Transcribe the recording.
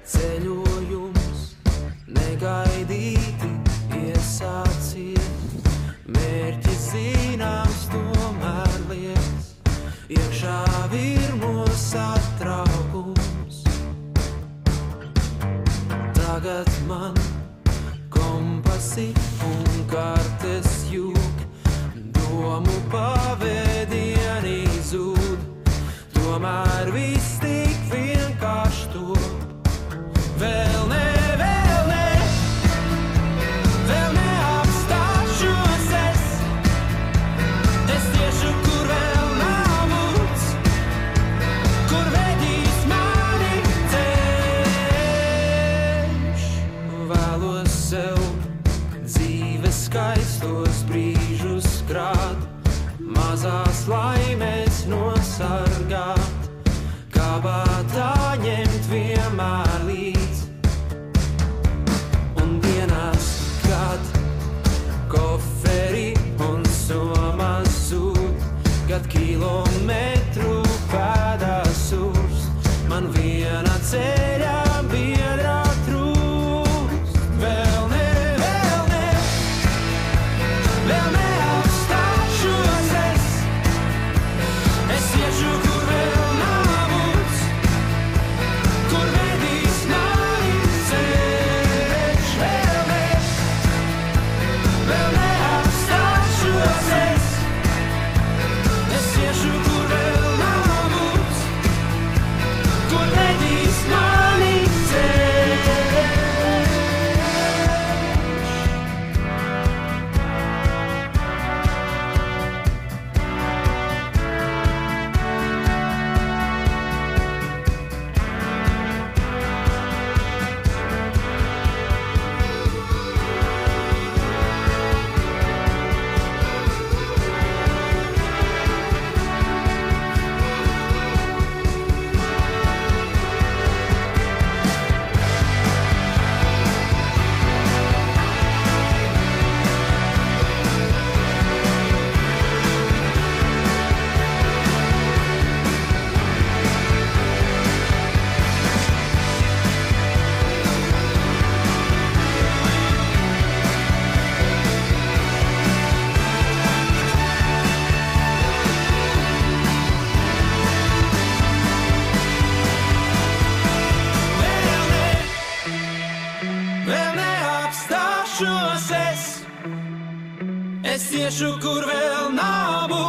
Ceļojums negaidīti iesācies, mērķis zināms, tomēr liekas, iekšā virmo satraukums. Tagad man kompasi un kartes jūg, domu pavēdieni zūd, tomēr viss tik vienkārši to. Vēl ne, vēl neapstāšos es tiešu, kur vēl nav būts, kur vedīs mani ceļš. Vēlos sev dzīves skaistos brīžus krāt, mazās laimēs nosargāt, kabatā ņemt vienmēr līdz. Un dienās, kad koferi un somas zūd, kad kilometru pēdās uz, man viena ceļā biedrā trūkst. Vēl ne, vēl neapstāšos es iešu, kur vēl nav būts, kur vedīs mani ceļš. Vēl neapstāšos es iešu, kur vēl nav būts, kur vedīs mani ceļš. Vēl neapstāšos es iešu, kur vēl nav būts.